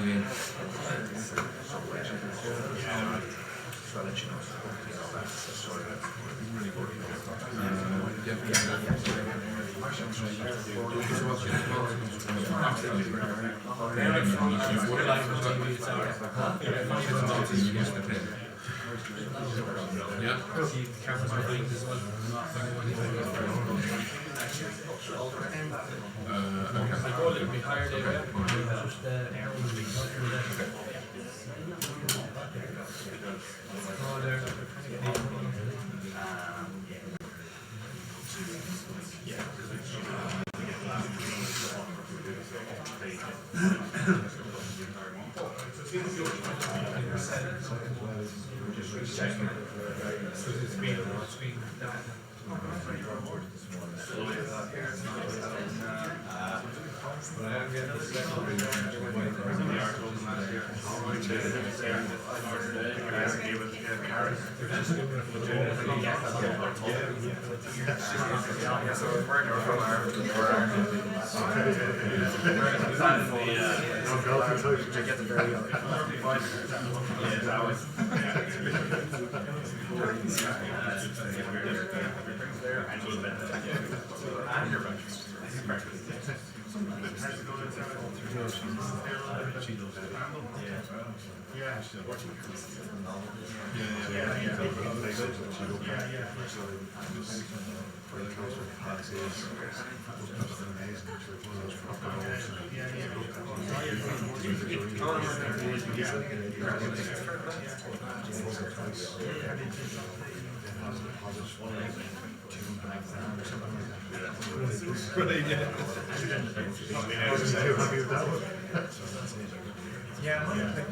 in. Yeah. Cameras behind as well. I go a little bit higher there.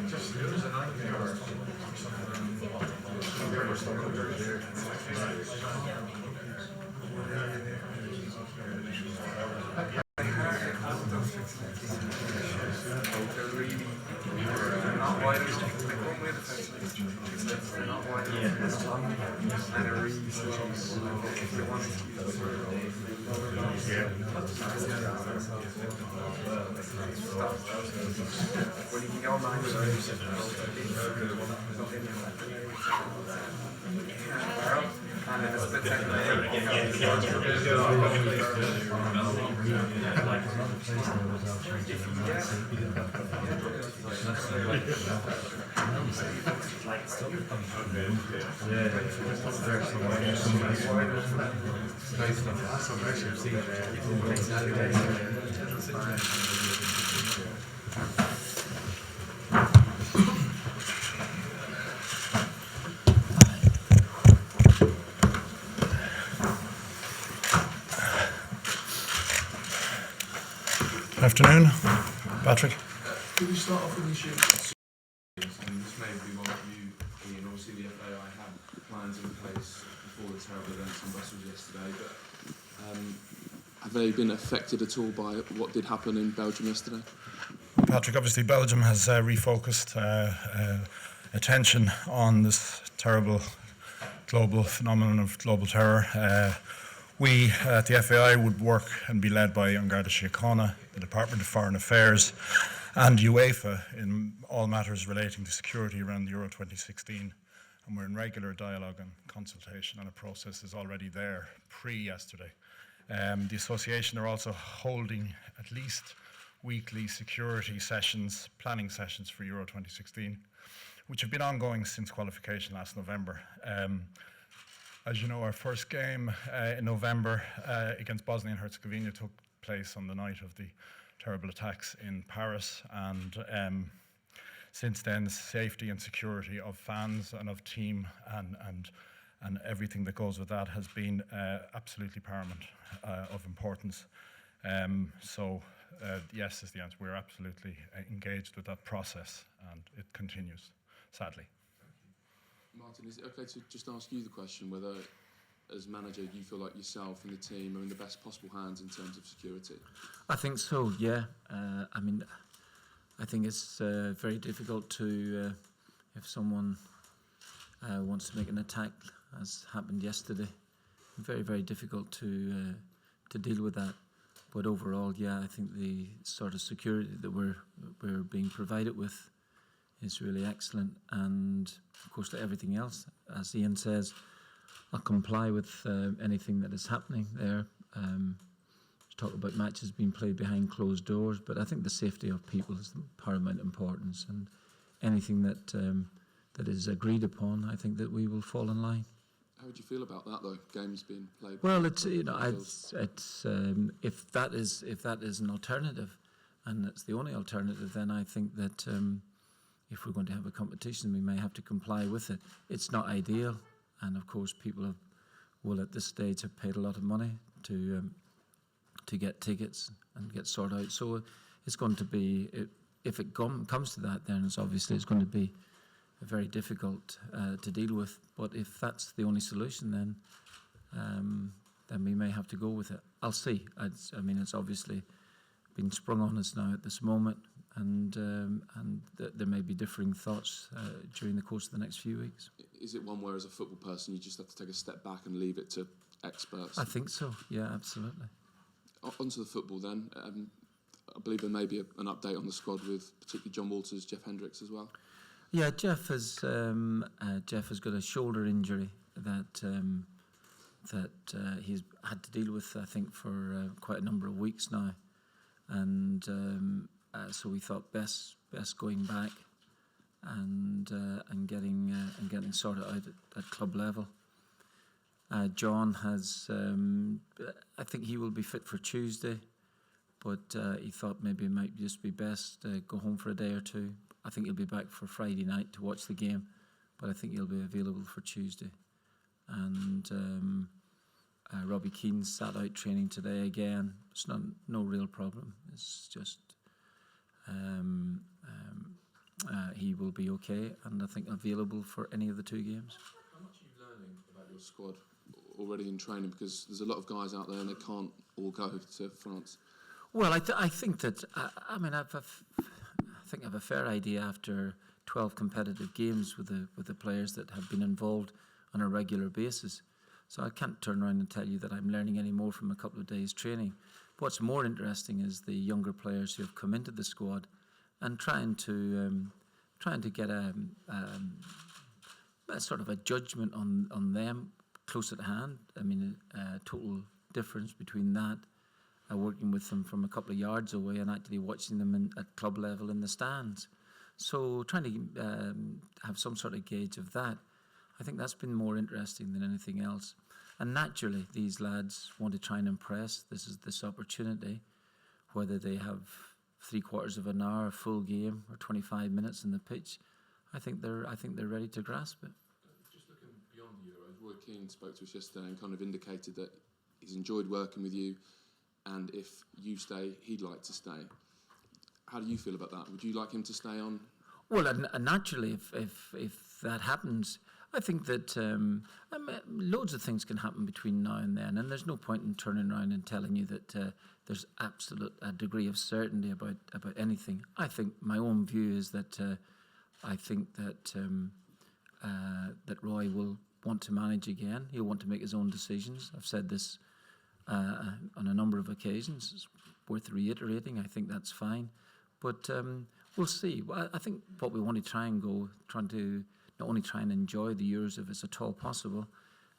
Just Afternoon, Patrick. Could we start off with the issue? And this may be one for you, Ian. Obviously, the FAI had plans in place before the terrible events in Brussels yesterday, but have they been affected at all by what did happen in Belgium yesterday? Patrick, obviously Belgium has refocused attention on this terrible global phenomenon of global terror. We at the FAI would work and be led by An Garda Síochána, the Department of Foreign Affairs and UEFA in all matters relating to security around the Euro 2016. And we're in regular dialogue and consultation, and a process is already there pre-yesterday. The association are also holding at least weekly security sessions, planning sessions for Euro 2016, which have been ongoing since qualification last November. As you know, our first game in November against Bosnia and Herzegovina took place on the night of the terrible attacks in Paris, and since then, the safety and security of fans and of team and everything that goes with that has been absolutely paramount of importance. Yes is the answer. We're absolutely engaged with that process, and it continues, sadly. Martin, is it okay to just ask you the question whether, as manager, you feel like yourself and the team are in the best possible hands in terms of security? I think so, yeah. I mean, I think it's very difficult to, if someone wants to make an attack, as happened yesterday, very, very difficult to deal with that. But overall, yeah, I think the sort of security that we're being provided with is really excellent. And of course, like everything else, as Ian says, I'll comply with anything that is happening there. Talk about matches being played behind closed doors, but I think the safety of people is the paramount importance, and anything that that is agreed upon, I think that we will fall in line. How would you feel about that, though? Games being played. Well, it's if that is an alternative, and it's the only alternative, then I think that if we're going to have a competition, we may have to comply with it. It's not ideal, and of course, people will at this stage have paid a lot of money to get tickets and get sorted out. So it's going to be, if it comes to that, then it's going to be very difficult to deal with. But if that's the only solution, then we may have to go with it. I'll see. I mean, it's obviously been sprung on us now at this moment, and there may be differing thoughts during the course of the next few weeks. Is it one where, as a football person, you just have to take a step back and leave it to experts? I think so. Yeah, absolutely. Onto the football then. I believe there may be an update on the squad with particularly John Walters, Jeff Hendricks as well. Yeah, Jeff has got a shoulder injury that he's had to deal with, I think, for quite a number of weeks now, and so we thought best going back and getting sorted out at club level. John has, I think he will be fit for Tuesday, but he thought maybe it might just be best to go home for a day or two. I think he'll be back for Friday night to watch the game, but I think he'll be available for Tuesday. And Robbie Keane sat out training today again. It's no real problem. It's just he will be okay, and I think available for any of the two games. How much are you learning about your squad already in training? Because there's a lot of guys out there and they can't all go to France. Well, I think that I think I have a fair idea after 12 competitive games with the players that have been involved on a regular basis. So I can't turn around and tell you that I'm learning any more from a couple of days' training. What's more interesting is the younger players who have come into the squad and trying to get a sort of a judgment on them close at hand. I mean, total difference between that, working with them from a couple of yards away and actually watching them at club level in the stands. So trying to have some sort of gauge of that, I think that's been more interesting than anything else. And naturally, these lads want to try and impress. This opportunity, whether they have 3/4 of an hour, a full game, or 25 minutes on the pitch. I think they're ready to grasp it. Just looking beyond the Euros, Roy Keane spoke to us yesterday and kind of indicated that he's enjoyed working with you, and if you stay, he'd like to stay. How do you feel about that? Would you like him to stay on? Well, naturally, if that happens, I think that loads of things can happen between now and then, and there's no point in turning around and telling you that there's absolute a degree of certainty about anything. I think my own view is that I think that that Roy will want to manage again. He'll want to make his own decisions. I've said this on a number of occasions. It's worth reiterating. I think that's fine, but we'll see. I think what we want to trying to not only try and enjoy the Euros if it's at all possible,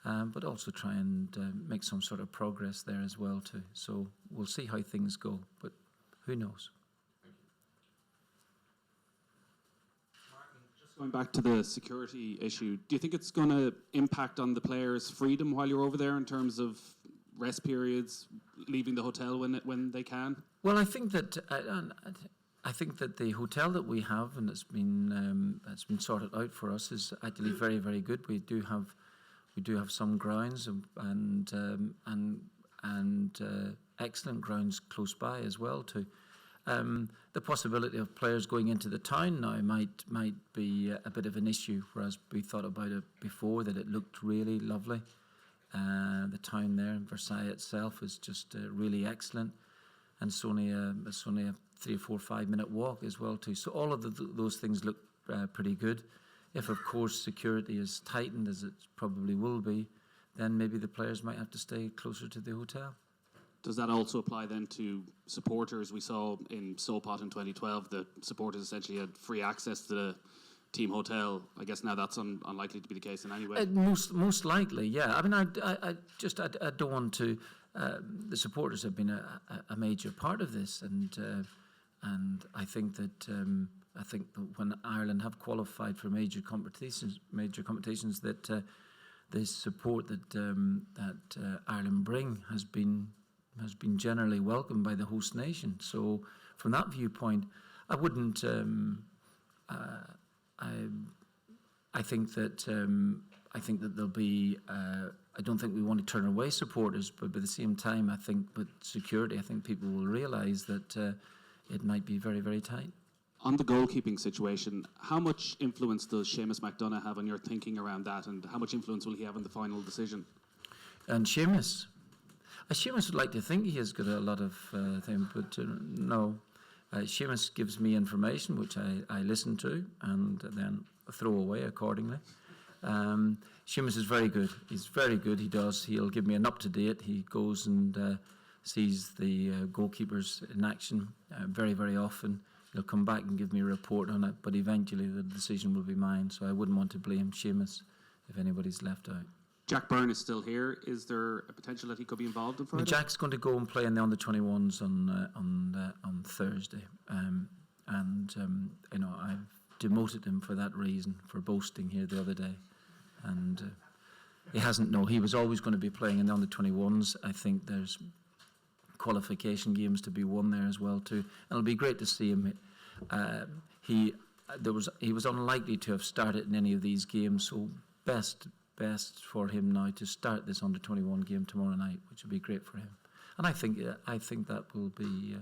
but also try and make some sort of progress there as well too. So we'll see how things go, but who knows? Martin, just going back to the security issue, do you think it's going to impact on the players' freedom while you're over there in terms of rest periods, leaving the hotel when they can? Well, I think that the hotel that we have and it's been sorted out for us is actually very, very good. We do have some grounds and excellent grounds close by as well too. The possibility of players going into the town now might be a bit of an issue, whereas we thought about it before that it looked really lovely. The town there in Versailles itself is just really excellent, and it's only a 3 or 4 5 minute walk as well too. So all of those things look pretty good. If of course security is tightened, as it probably will be, then maybe the players might have to stay closer to the hotel. Does that also apply then to supporters? We saw in Sopot in 2012 that supporters essentially had free access to the team hotel. I guess now that's unlikely to be the case in any way. Most likely, yeah. I mean, I don't want to. The supporters have been a major part of this, and I think that when Ireland have qualified for major competitions, that the support that Ireland bring has been generally welcomed by the host nation. So from that viewpoint, I wouldn't. I think that there'll be. I don't think we want to turn away supporters, but at the same time, I think with security, I think people will realise that it might be very, very tight. On the goalkeeping situation, how much influence does Seamus McDonagh have on your thinking around that, and how much influence will he have on the final decision? And Seamus would like to think he has got a lot of things, but no. Seamus gives me information which I listen to and then throw away accordingly. Seamus is very good. He's very good. He'll give me an up-to-date. He goes and sees the goalkeepers in action very, very often. He'll come back and give me a report on it, but eventually the decision will be mine, so I wouldn't want to blame Seamus if anybody's left out. Jack Byrne is still here. Is there a potential that he could be involved in Friday? Jack's going to go and play in the under-21s on Thursday, I've demoted him for that reason, for boasting here the other day, and he hasn't. No, he was always going to be playing in the under-21s. I think there's qualification games to be won there as well too, and it'll be great to see him. He was unlikely to have started in any of these games, so best for him now to start this under-21 game tomorrow night, which would be great for him. And I think that will be,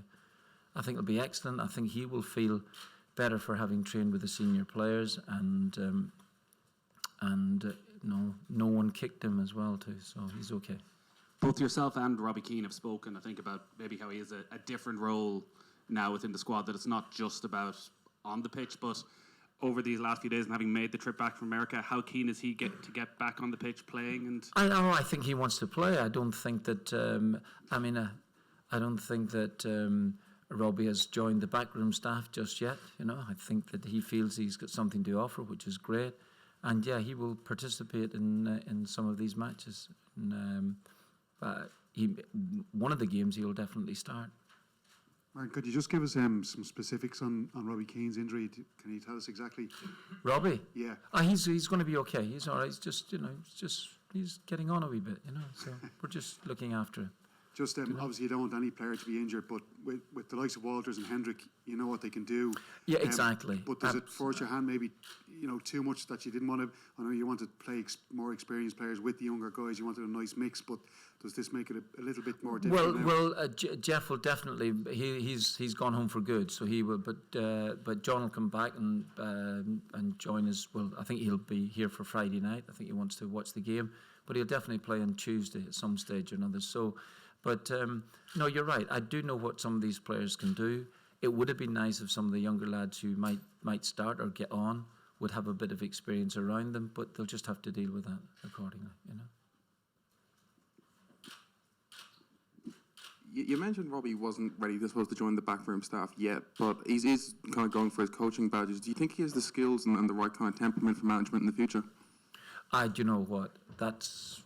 I think it'll be excellent. I think he will feel better for having trained with the senior players, and no one kicked him as well too, so he's okay. Both yourself and Robbie Keane have spoken, I think, about maybe how he has a different role now within the squad, that it's not just about on the pitch, but over these last few days and having made the trip back from America, how keen is he to get back on the pitch playing? And I think he wants to play. I don't think that. I don't think that Robbie has joined the backroom staff just yet. I think that he feels he's got something to offer, which is great. And yeah, he will participate in some of these matches. And, one of the games he will definitely start. Martin, could you just give us some specifics on Robbie Keane's injury? Can you tell us exactly? Robbie? Yeah. He's going to be okay. He's all right. He's just, he's getting on a wee bit, so we're just looking after him. Just obviously you don't want any player to be injured, but with the likes of Walters and Hendrick, you know what they can do. Yeah, exactly. But does it force your hand maybe, too much that you didn't want to? I know you want to play more experienced players with the younger guys. You wanted a nice mix, but does this make it a little bit more difficult? Well, Jeff will definitely. He's gone home for good, so he will. But John will come back and join us. Well, I think he'll be here for Friday night. I think he wants to watch the game, but he'll definitely play on Tuesday at some stage or another. So. But no, you're right. I do know what some of these players can do. It would have been nice if some of the younger lads who might start or get on would have a bit of experience around them, but they'll just have to deal with that accordingly, You mentioned Robbie wasn't ready, I suppose, to join the backroom staff yet, but he's kind of going for his coaching badges. Do you think he has the skills and the right kind of temperament for management in the future? Do you know what? That's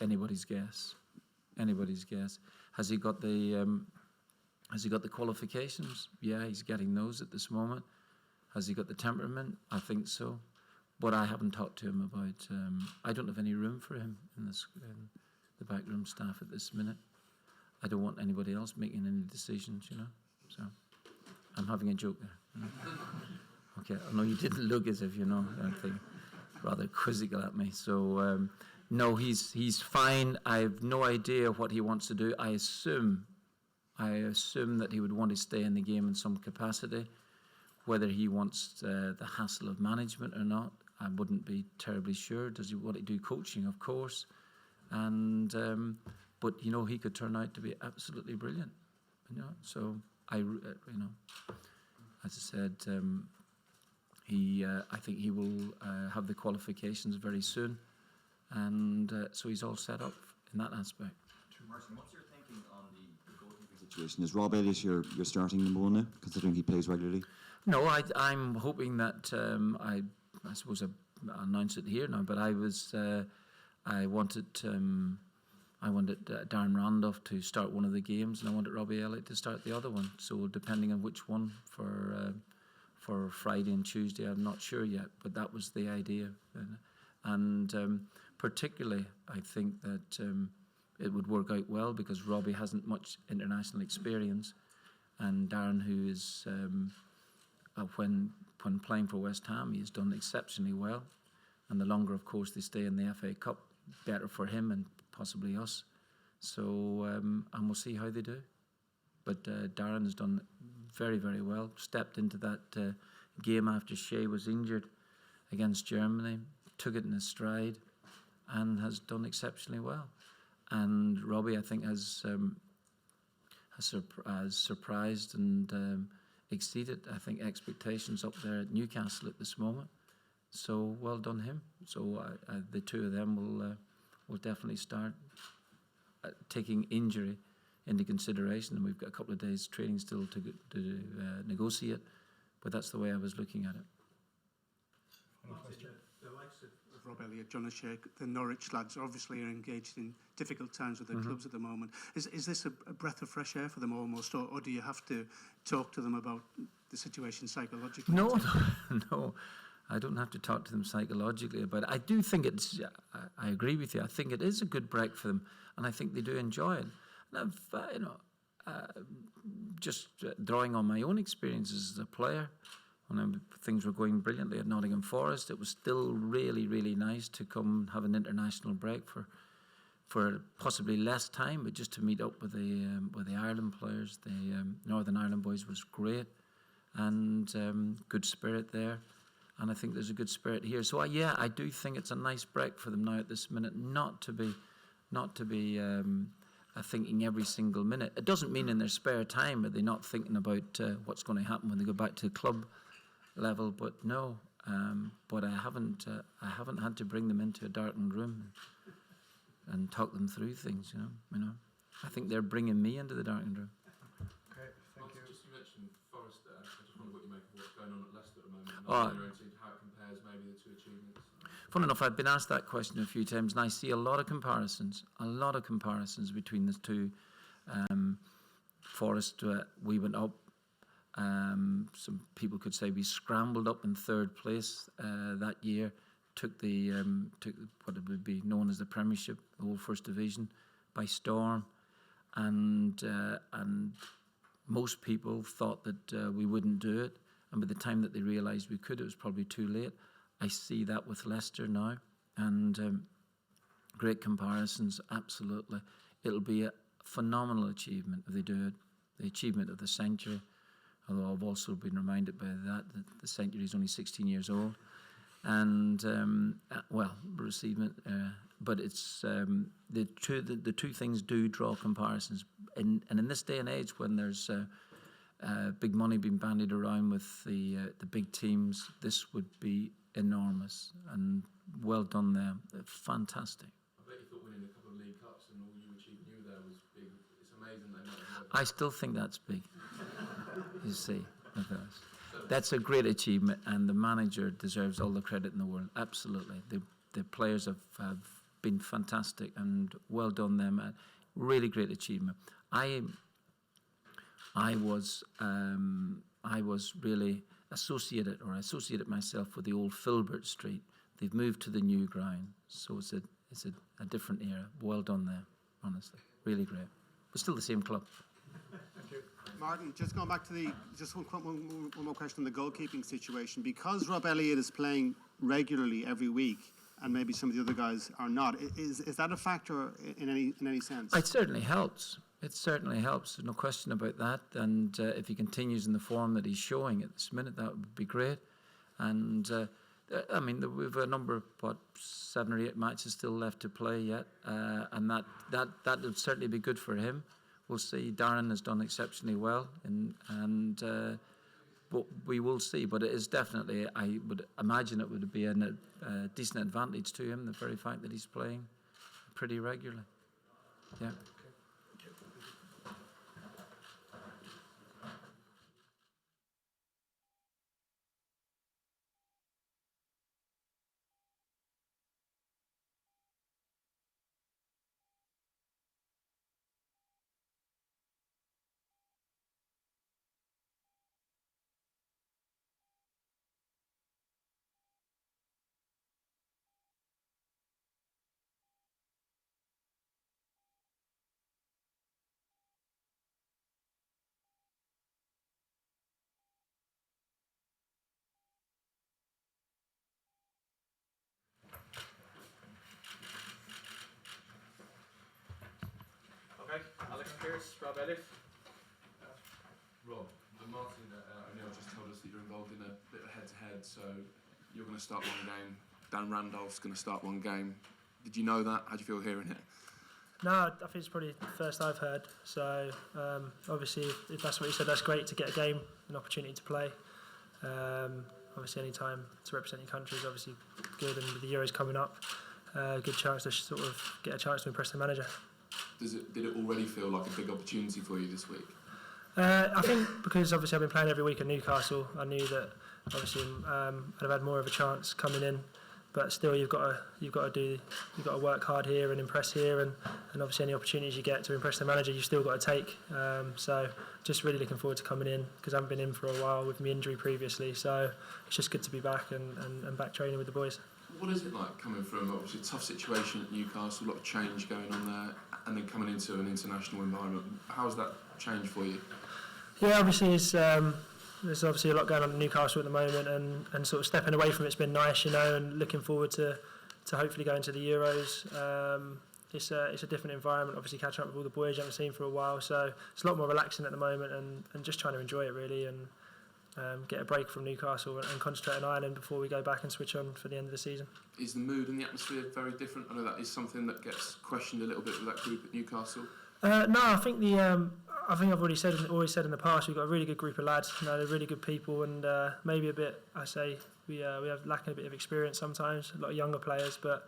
anybody's guess. Anybody's guess. Has he got the qualifications? Yeah, he's getting those at this moment. Has he got the temperament? I think so. But I haven't talked to him about. I don't have any room for him in the backroom staff at this minute. I don't want anybody else making any decisions, So I'm having a joke there. Okay, I know you didn't look as if anything rather quizzical at me. So. No, he's fine. I have no idea what he wants to do. I assume that he would want to stay in the game in some capacity. Whether he wants the hassle of management or not, I wouldn't be terribly sure. Does he want to do coaching? Of course. And but he could turn out to be absolutely brilliant. So as I said, I think he will have the qualifications very soon. And so he's all set up in that aspect. Martin, what's your thinking on the goalkeeping situation? Is Rob Elliott your starting number one now, considering he plays regularly? No, I'm hoping that I suppose I announce it here now, but I wanted Darren Randolph to start one of the games, and I wanted Robbie Elliott to start the other one. So depending on which one for Friday and Tuesday, I'm not sure yet, but that was the idea. And particularly, I think that it would work out well because Robbie hasn't much international experience, and Darren, who is when playing for West Ham, he has done exceptionally well. And the longer, of course, they stay in the FA Cup, better for him and possibly us. So, and we'll see how they do. But Darren has done very, very well. Stepped into that game after Shea was injured against Germany, took it in his stride, and has done exceptionally well. And Robbie, I think, has surprised and exceeded, I think, expectations up there at Newcastle at this moment. So well done him. So the two of them will definitely start taking injury into consideration, and we've got a couple of days training still to negotiate. But that's the way I was looking at it. The likes of Rob Elliott, John O'Shea, the Norwich lads obviously are engaged in difficult times with their clubs at the moment. Is this a breath of fresh air for them almost, or do you have to talk to them about the situation psychologically? No, I don't have to talk to them psychologically, but I do think it's, I agree with you, I think it is a good break for them, and I think they do enjoy it. And I've, just drawing on my own experiences as a player, when things were going brilliantly at Nottingham Forest, it was still really, really nice to come have an international break for possibly less time, but just to meet up with the Ireland players. The Northern Ireland boys was great, and good spirit there. And I think there's a good spirit here. So I do think it's a nice break for them now at this minute, not to be thinking every single minute. It doesn't mean in their spare time are they not thinking about what's going to happen when they go back to the club level. But no, but I haven't had to bring them into a darkened room and talk them through things. You know, I think they're bringing me into the darkened room. Okay, thank you. Just you mentioned Forest there. I just wonder what you make of what's going on at Leicester at the moment. And how it compares maybe the two achievements. Fun enough, I've been asked that question a few times, and I see a lot of comparisons between the two. Forest, we went up. Some people could say we scrambled up in third place that year, took what it would be known as the Premiership, the whole First Division, by storm, and most people thought that we wouldn't do it, and by the time that they realised we could, it was probably too late. I see that with Leicester now, and great comparisons, absolutely. It'll be a phenomenal achievement if they do it, the achievement of the century, although I've also been reminded by that the century is only 16 years old. And, but it's the two things do draw comparisons. And in this day and age when there's big money being bandied around with the big teams, this would be enormous, and well done there. Fantastic. I bet you thought winning a couple of League Cups and all you achieved new there was big. It's amazing they might have. I still think that's big. You see, that's a great achievement, and the manager deserves all the credit in the world. Absolutely, the players have been fantastic, and well done them. Really great achievement. I was really associated myself with the old Filbert Street. They've moved to the new ground, so it's a different era. Well done there, honestly, really great. But still the same club. Thank you. Martin, just going back to one more question on the goalkeeping situation. Because Rob Elliott is playing regularly every week, and maybe some of the other guys are not, is that a factor in any sense? It certainly helps. It certainly helps. There's no question about that. And if he continues in the form that he's showing at this minute, that would be great. And I mean, we've a number of 7 or 8 matches still left to play yet, and that would certainly be good for him. We'll see. Darren has done exceptionally well, and we will see. But it is definitely, I would imagine, it would be a decent advantage to him, the very fact that he's playing pretty regularly. Yeah. Okay, Alex Pearce, Rob Elliott. Rob, Martin O'Neill just told us that you're involved in a bit of head-to-head, so you're going to start one game. Dan Randolph's going to start one game. Did you know that? How do you feel hearing it? No, I think it's probably the first I've heard. So obviously, if that's what you said, that's great to get a game, an opportunity to play. Obviously, any time to represent your country is obviously good, and with the Euros coming up, good chance to sort of get a chance to impress the manager. Did it already feel like a big opportunity for you this week? I think because obviously I've been playing every week at Newcastle, I knew that obviously I'd have had more of a chance coming in. But still, you've got to work hard here and impress here, and obviously any opportunities you get to impress the manager, you've still got to take. So just really looking forward to coming in, because I haven't been in for a while with my injury previously. So it's just good to be back and back training with the boys. What is it like coming from obviously a tough situation at Newcastle, a lot of change going on there, and then coming into an international environment? How's that changed for you? Yeah, obviously there's obviously a lot going on at Newcastle at the moment, and sort of stepping away from it's been nice, and looking forward to hopefully going to the Euros. It's a different environment, obviously catching up with all the boys you haven't seen for a while, so it's a lot more relaxing at the moment, and just trying to enjoy it really, and get a break from Newcastle and concentrate on Ireland before we go back and switch on for the end of the season. Is the mood and the atmosphere very different? I know that is something that gets questioned a little bit with that group at Newcastle. No, I think I've always said in the past, we've got a really good group of lads. They're really good people, and maybe a bit. I say we have lacking a bit of experience sometimes. A lot of younger players, but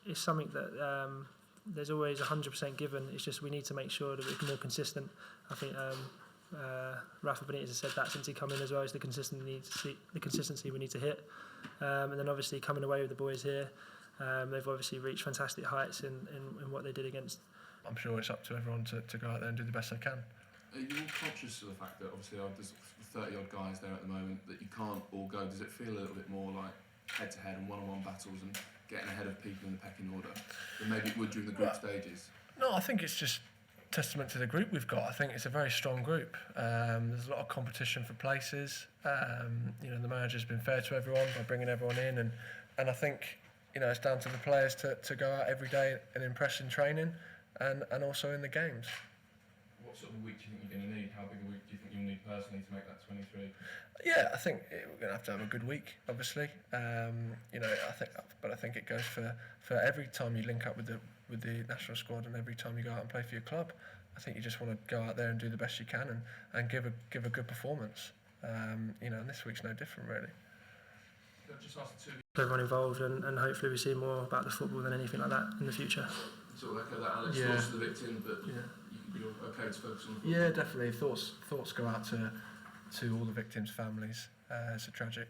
it's something that there's always 100% given. It's just we need to make sure that we're more consistent. I think Rafa Benitez has said that since he come in as well. Is the consistency we need to hit, and then obviously coming away with the boys here, they've obviously reached fantastic heights in what they did against. I'm sure it's up to everyone to go out there and do the best they can. Are you all conscious of the fact that obviously there's 30-odd guys there at the moment that you can't all go? Does it feel a little bit more like head-to-head and one-on-one battles and getting ahead of people in the pecking order than maybe it would during the group stages? No, I think it's just testament to the group we've got. I think it's a very strong group. There's a lot of competition for places. The manager's been fair to everyone by bringing everyone in, and I think it's down to the players to go out every day and impress in training and also in the games. What sort of week do you think you're going to need? How big a week do you think you'll need personally to make that 23? Yeah, I think we're going to have a good week, obviously. I think it goes for every time you link up with the national squad and every time you go out and play for your club. I think you just want to go out there and do the best you can and give a good performance. And this week's no different, really. Just ask the two. Everyone involved, and hopefully we see more about the football than anything like that in the future. Sort of echo that, Alex. Yeah. Lost the victim, but you're okay to focus on the football. Yeah, definitely. Thoughts go out to all the victims' families. It's a tragic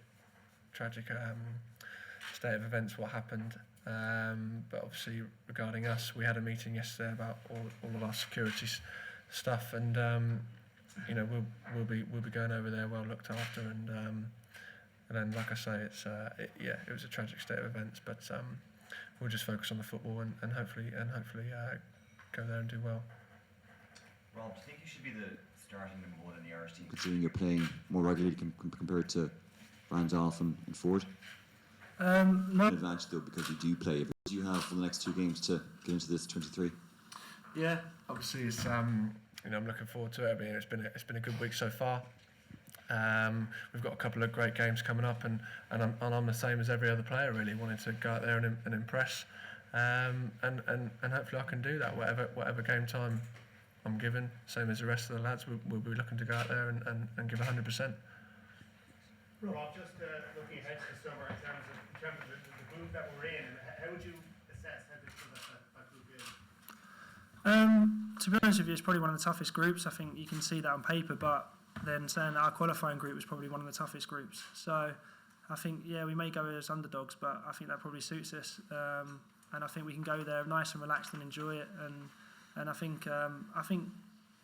state of events what happened. But obviously, regarding us, we had a meeting yesterday about all of our security stuff, and we'll be going over there well looked after, and then, like I say, it was a tragic state of events, but we'll just focus on the football and hopefully go there and do well. Rob, do you think you should be the starting number one in the Irish team? Considering you're playing more regularly compared to Randolph and Ford? No. An advantage though, because you do play. What do you have for the next two games to get into this 23? Yeah, obviously it's I'm looking forward to it. I mean, it's been a good week so far. We've got a couple of great games coming up, and I'm the same as every other player, really, wanting to go out there and impress, and hopefully I can do that. Whatever game time I'm given, same as the rest of the lads, we'll be looking to go out there and give 100%. Rob, just looking ahead to the summer in terms of the group that we're in, how would you assess how difficult that group is? To be honest with you, it's probably one of the toughest groups. I think you can see that on paper, but then saying that our qualifying group was probably one of the toughest groups. So I think, yeah, we may go as underdogs, but I think that probably suits us. And I think we can go there nice and relaxed and enjoy it. And I think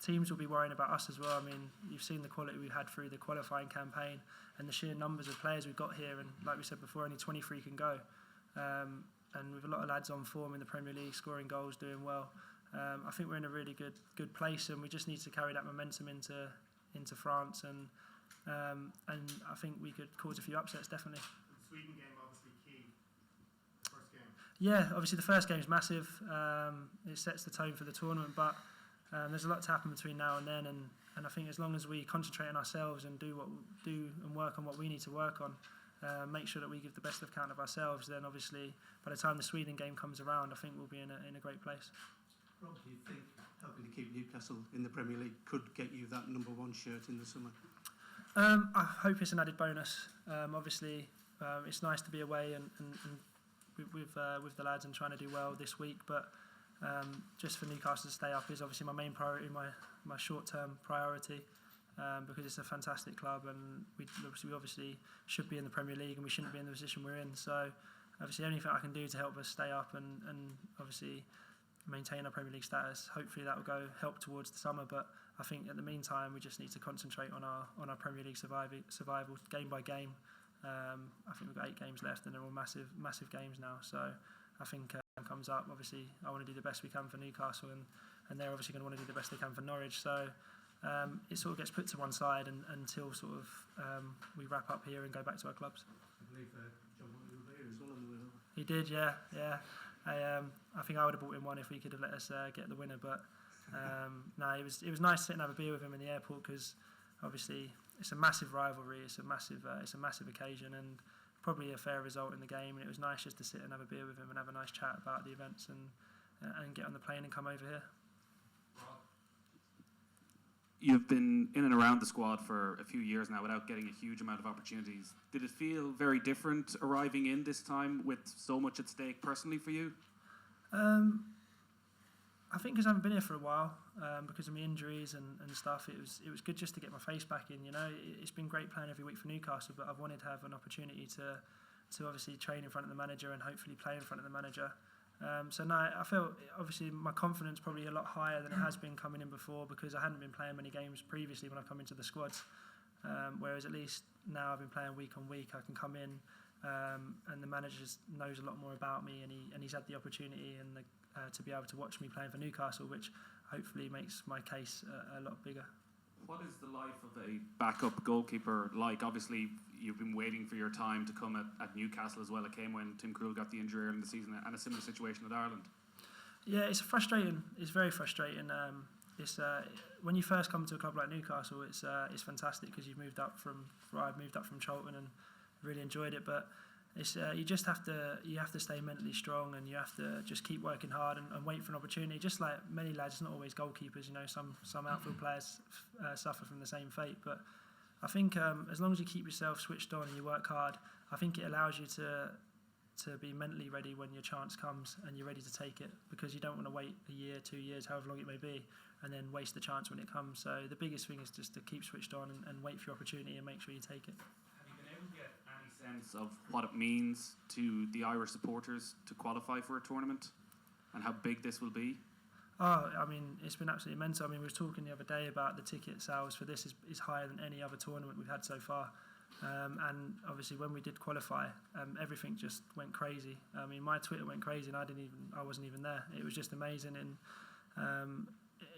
teams will be worrying about us as well. I mean, you've seen the quality we've had through the qualifying campaign and the sheer numbers of players we've got here. And like we said before, only 23 can go. And with a lot of lads on form in the Premier League, scoring goals, doing well. I think we're in a really good place, and we just need to carry that momentum into France, and I think we could cause a few upsets, definitely. The Sweden game obviously key. First game. Yeah, obviously the first game is massive. It sets the tone for the tournament, but there's a lot to happen between now and then, and I think as long as we concentrate on ourselves and do and work on what we need to work on, make sure that we give the best account of ourselves, then obviously by the time the Sweden game comes around, I think we'll be in a great place. Rob, do you think helping to keep Newcastle in the Premier League could get you that #1 shirt in the summer? I hope it's an added bonus. Obviously, it's nice to be away and with the lads and trying to do well this week, but just for Newcastle to stay up is obviously my main priority, my short-term priority, because it's a fantastic club, and we obviously should be in the Premier League, and we shouldn't be in the position we're in. So obviously anything I can do to help us stay up and obviously maintain our Premier League status, hopefully that will help towards the summer. But I think in the meantime we just need to concentrate on our Premier League survival game by game. I think we've got 8 games left, and they're all massive games now. So I think comes up, obviously I want to do the best we can for Newcastle, and they're obviously going to want to do the best they can for Norwich. So it sort of gets put to one side until sort of we wrap up here and go back to our clubs. I believe John Woolley was there as well on the way over. He did, yeah. I think I would have bought him one if we could have let us get the winner, but no, it was nice to sit and have a beer with him in the airport, because obviously it's a massive rivalry, it's a massive occasion, and probably a fair result in the game. And it was nice just to sit and have a beer with him and have a nice chat about the events and get on the plane and come over here. You've been in and around the squad for a few years now without getting a huge amount of opportunities. Did it feel very different arriving in this time with so much at stake personally for you? I think because I haven't been here for a while, because of my injuries and stuff, it was good just to get my face back in. You know, it's been great playing every week for Newcastle, but I've wanted to have an opportunity to obviously train in front of the manager and hopefully play in front of the manager. So no, I felt obviously my confidence probably a lot higher than it has been coming in before, because I hadn't been playing many games previously when I come into the squads. Whereas at least now I've been playing week on week, I can come in and the manager knows a lot more about me, and he's had the opportunity and to be able to watch me playing for Newcastle, which hopefully makes my case a lot bigger. What is the life of a backup goalkeeper like? Obviously, you've been waiting for your time to come at Newcastle as well. It came when Tim Krul got the injury early in the season, and a similar situation at Ireland. Yeah, it's frustrating. It's very frustrating. It's when you first come to a club like Newcastle, it's fantastic because I've moved up from Charlton and really enjoyed it. But it's you have to stay mentally strong, and you have to just keep working hard and wait for an opportunity. Just like many lads, it's not always goalkeepers. You know, some outfield players suffer from the same fate. But I think as long as you keep yourself switched on and you work hard, I think it allows you to be mentally ready when your chance comes and you're ready to take it, because you don't want to wait a year, 2 years, however long it may be, and then waste the chance when it comes. So the biggest thing is just to keep switched on and wait for your opportunity and make sure you take it. Have you been able to get any sense of what it means to the Irish supporters to qualify for a tournament and how big this will be? Oh, I mean, it's been absolutely mental. I mean, we were talking the other day about the ticket sales for this is higher than any other tournament we've had so far. And obviously, when we did qualify, everything just went crazy. I mean, my Twitter went crazy, and I wasn't even there. It was just amazing, and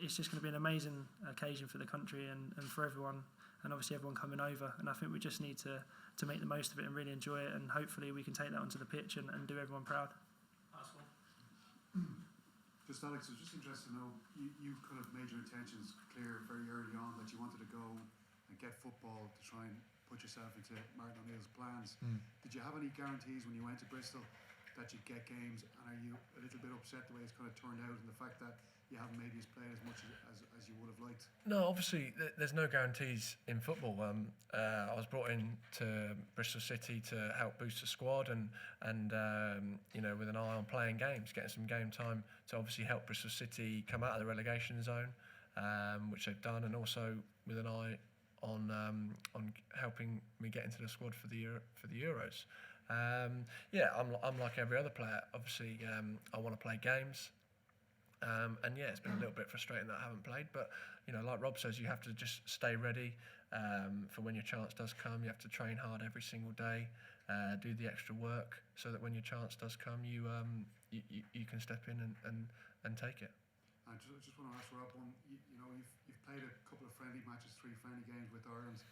it's just going to be an amazing occasion for the country and for everyone, and obviously everyone coming over. And I think we just need to make the most of it and really enjoy it, and hopefully we can take that onto the pitch and do everyone proud. Just Alex, I was just interested to know, you kind of made your intentions clear very early on that you wanted to go and get football to try and put yourself into Martin O'Neill's plans. Did you have any guarantees when you went to Bristol that you get games, and are you a little bit upset the way it's kind of turned out and the fact that you haven't maybe played as much as you would have liked? No, obviously there's no guarantees in football. I was brought in to Bristol City to help boost the squad and you know, with an eye on playing games, getting some game time to obviously help Bristol City come out of the relegation zone, which they've done, and also with an eye on helping me get into the squad for the Euros. Yeah, I'm like every other player. Obviously, I want to play games. And yeah, it's been a little bit frustrating that I haven't played, but you know, like Rob says, you have to just stay ready for when your chance does come. You have to train hard every single day, do the extra work, so that when your chance does come, you can step in and take it. I just want to ask Rob, you know, you've played a couple of friendly matches, 3 friendly games with Ireland.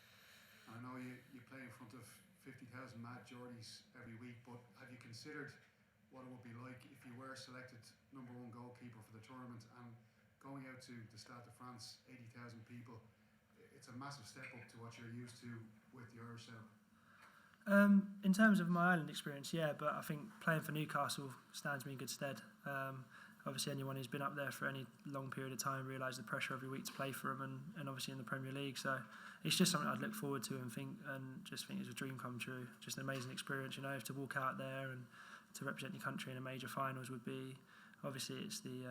I know you play in front of 50,000 mad Geordies every week, but have you considered what it would be like if you were selected #1 goalkeeper for the tournament and going out to the Stade de France, 80,000 people? It's a massive step up to what you're used to with the Irish setup. In terms of my Ireland experience, yeah, but I think playing for Newcastle stands me in good stead. Obviously, anyone who's been up there for any long period of time realises the pressure every week to play for them, and obviously in the Premier League. So it's just something I'd look forward to and just think it's a dream come true. Just an amazing experience, you know, to walk out there and to represent your country in a major finals would be, obviously it's the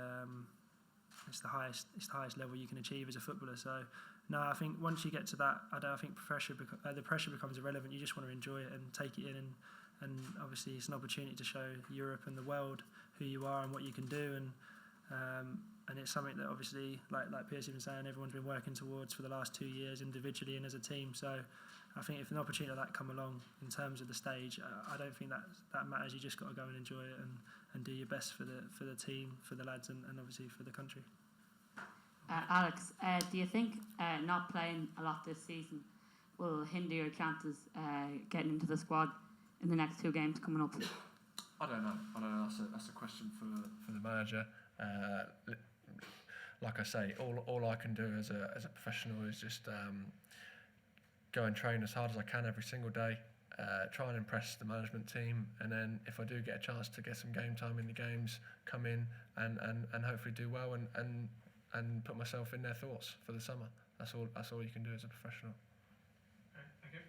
highest level you can achieve as a footballer. So no, I think once you get to that, I think the pressure becomes irrelevant. You just want to enjoy it and take it in, and obviously it's an opportunity to show Europe and the world who you are and what you can do, and it's something that obviously, like Pierce has been saying, everyone's been working towards for the last 2 years individually and as a team. So I think if an opportunity like that come along in terms of the stage, I don't think that matters. You just got to go and enjoy it and do your best for the team, for the lads, and obviously for the country. Alex, do you think not playing a lot this season will hinder your chances getting into the squad in the next 2 games coming up? I don't know. That's a question for the manager. Like I say, all I can do as a professional is just go and train as hard as I can every single day, try and impress the management team, and then if I do get a chance to get some game time in the games, come in and hopefully do well and put myself in their thoughts for the summer. That's all you can do as a professional. Okay, thank you.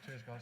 Cheers, guys.